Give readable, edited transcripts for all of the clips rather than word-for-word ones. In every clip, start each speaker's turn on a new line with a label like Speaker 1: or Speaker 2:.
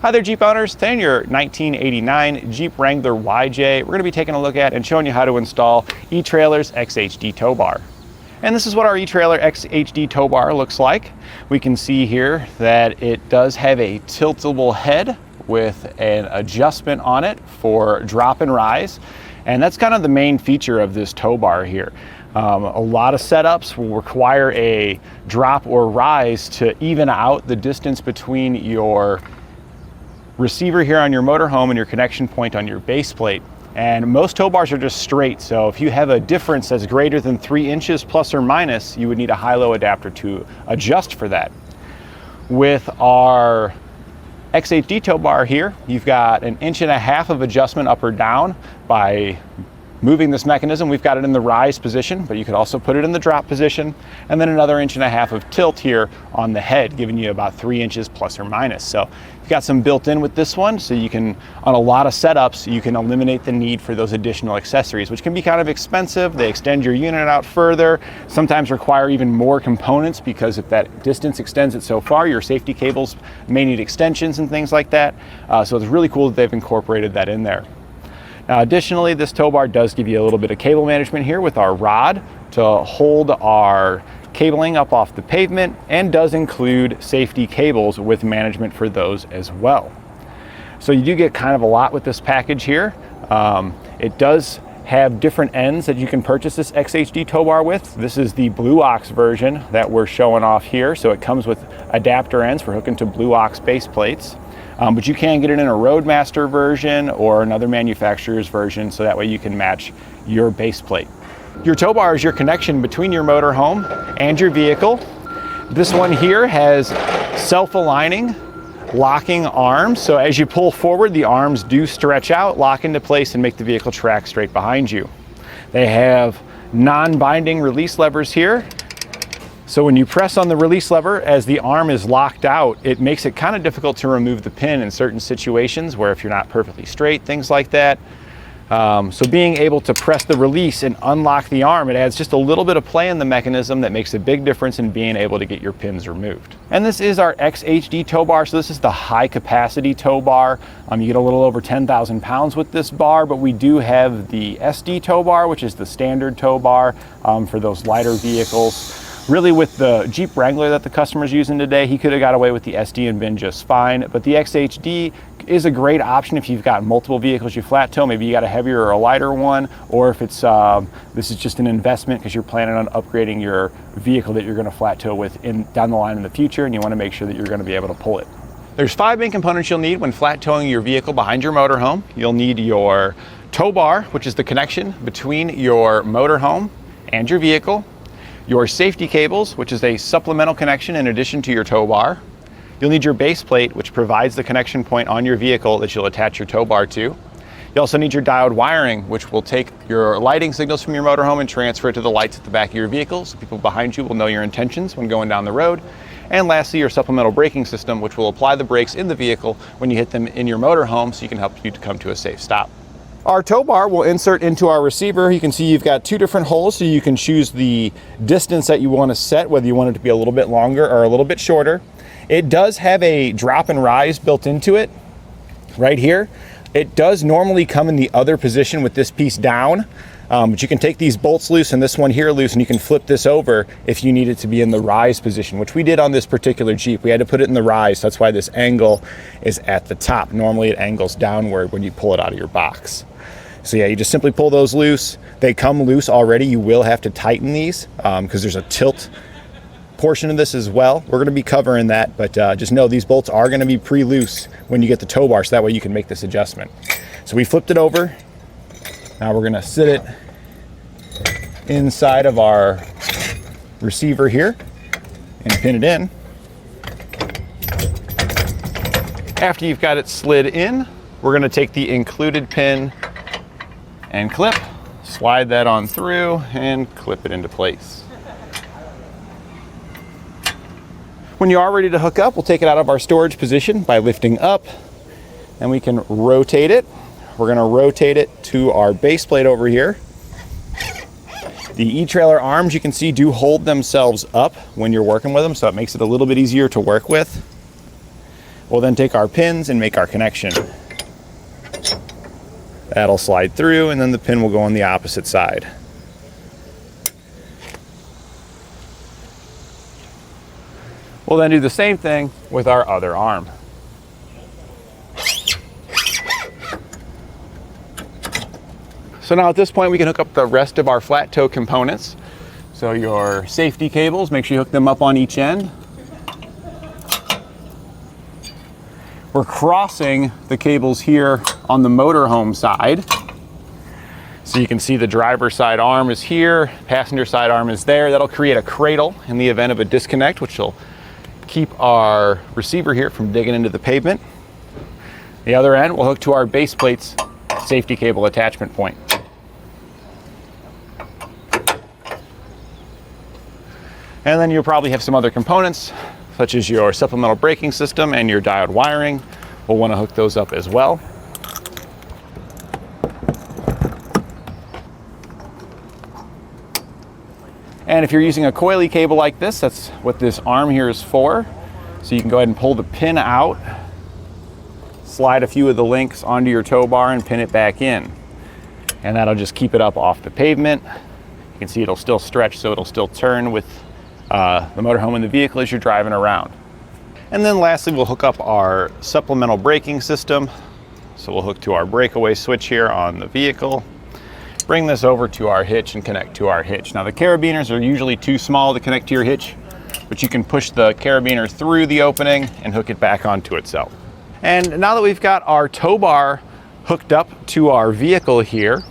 Speaker 1: Hi there, Jeep owners. Today in your 1989 Jeep Wrangler YJ, we're going to be taking a look at and showing you how to install etrailer's XHD Tow Bar. And this is what our etrailer XHD Tow Bar looks like. We can see here that it does have a tiltable head with an adjustment on it for drop and rise. And that's kind of the main feature of this tow bar here. A lot of setups will require a drop or rise to even out the distance between your receiver here on your motorhome and your connection point on your base plate. And most tow bars are just straight, so if you have a difference that's greater than 3 inches plus or minus, you would need a high-low adapter to adjust for that. With our XHD tow bar here, you've got 1.5 inches of adjustment up or down by moving this mechanism. We've got it in the rise position, but you could also put it in the drop position, and then another 1.5 inches of tilt here on the head, giving you about 3 inches plus or minus. So you've got some built in with this one, so you can, on a lot of setups, you can eliminate the need for those additional accessories, which can be kind of expensive. They extend your unit out further, sometimes require even more components, because if that distance extends it so far, your safety cables may need extensions and things like that. So it's really cool that they've incorporated that in there. Now, additionally, this tow bar does give you a little bit of cable management here with our rod to hold our cabling up off the pavement, and does include safety cables with management for those as well. So you do get kind of a lot with this package here. It does have different ends that you can purchase this XHD tow bar with. This is the Blue Ox version that we're showing off here. So it comes with adapter ends for hooking to Blue Ox base plates. But you can get it in a Roadmaster version or another manufacturer's version, so that way you can match your base plate. Your tow bar is your connection between your motorhome and your vehicle. This one here has self-aligning locking arms, so as you pull forward, the arms do stretch out, lock into place, and make the vehicle track straight behind you. They have non-binding release levers here. So when you press on the release lever, as the arm is locked out, it makes it kind of difficult to remove the pin in certain situations where if you're not perfectly straight, things like that. So being able to press the release and unlock the arm, it adds just a little bit of play in the mechanism that makes a big difference in being able to get your pins removed. And this is our XHD tow bar. So this is the high capacity tow bar. You get a little over 10,000 pounds with this bar, but we do have the SD tow bar, which is the standard tow bar for those lighter vehicles. Really, with the Jeep Wrangler that the customer's using today, he could have got away with the SD and been just fine, but the XHD is a great option if you've got multiple vehicles you flat tow. Maybe you got a heavier or a lighter one, or if it's this is just an investment because you're planning on upgrading your vehicle that you're going to flat tow with down the line in the future, and you want to make sure that you're going to be able to pull it. There's 5 main components you'll need when flat towing your vehicle behind your motorhome. You'll need your tow bar, which is the connection between your motorhome and your vehicle. Your safety cables, which is a supplemental connection in addition to your tow bar. You'll need your base plate, which provides the connection point on your vehicle that you'll attach your tow bar to. You also need your diode wiring, which will take your lighting signals from your motorhome and transfer it to the lights at the back of your vehicle, so people behind you will know your intentions when going down the road. And lastly, your supplemental braking system, which will apply the brakes in the vehicle when you hit them in your motorhome, so you can help you to come to a safe stop. Our tow bar will insert into our receiver. You can see you've got 2 different holes, so you can choose the distance that you want to set, whether you want it to be a little bit longer or a little bit shorter. It does have a drop and rise built into it right here. It does normally come in the other position with this piece down, but you can take these bolts loose and this one here loose, and you can flip this over if you need it to be in the rise position, which we did on this particular Jeep. We had to put it in the rise, so that's why this angle is at the top. Normally it angles downward when you pull it out of your box. So yeah, you just simply pull those loose. They come loose already. You will have to tighten these because there's a tilt portion of this as well. We're going to be covering that, but just know these bolts are going to be pre-loose when you get the tow bar, so that way you can make this adjustment. So we flipped it over. Now we're going to sit it inside of our receiver here and pin it in. After you've got it slid in, we're going to take the included pin and clip, slide that on through, and clip it into place. When you are ready to hook up, we'll take it out of our storage position by lifting up, and we can rotate it. We're going to rotate it to our base plate over here. The etrailer arms, you can see, do hold themselves up when you're working with them, so it makes it a little bit easier to work with. We'll then take our pins and make our connection. That'll slide through, and then the pin will go on the opposite side. We'll then do the same thing with our other arm. So now at this point we can hook up the rest of our flat tow components. So your safety cables, make sure you hook them up on each end. We're crossing the cables here on the motorhome side. So you can see the driver's side arm is here, passenger side arm is there. That'll create a cradle in the event of a disconnect, which will keep our receiver here from digging into the pavement. The other end will hook to our base plate's safety cable attachment point. And then you'll probably have some other components, such as your supplemental braking system and your diode wiring. We'll want to hook those up as well. And if you're using a coily cable like this, that's what this arm here is for. So you can go ahead and pull the pin out, slide a few of the links onto your tow bar and pin it back in. And that'll just keep it up off the pavement. You can see it'll still stretch, so it'll still turn with the motorhome in the vehicle as you're driving around. And then lastly, we'll hook up our supplemental braking system. So we'll hook to our breakaway switch here on the vehicle, bring this over to our hitch and connect to our hitch. Now the carabiners are usually too small to connect to your hitch, but you can push the carabiner through the opening and hook it back onto itself. And now that we've got our tow bar hooked up to our vehicle here,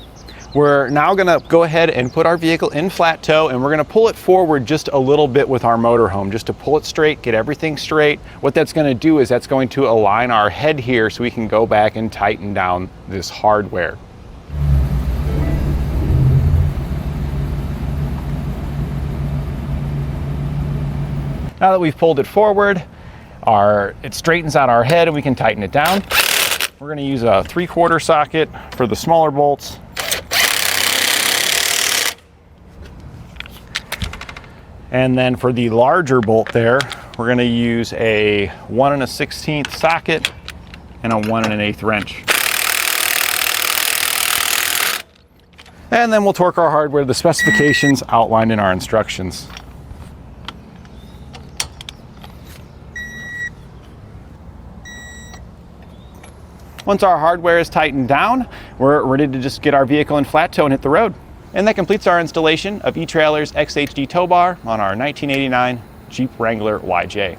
Speaker 1: we're now gonna go ahead and put our vehicle in flat tow, and we're gonna pull it forward just a little bit with our motorhome, just to pull it straight, get everything straight. What that's gonna do is that's going to align our head here so we can go back and tighten down this hardware. Now that we've pulled it forward, it straightens out our head and we can tighten it down. We're gonna use a 3/4 socket for the smaller bolts. And then for the larger bolt there, we're gonna use a 1 1/16 socket and a 1 1/8 wrench. And then we'll torque our hardware to the specifications outlined in our instructions. Once our hardware is tightened down, we're ready to just get our vehicle in flat tow and hit the road. And that completes our installation of etrailer's XHD Tow Bar on our 1989 Jeep Wrangler YJ.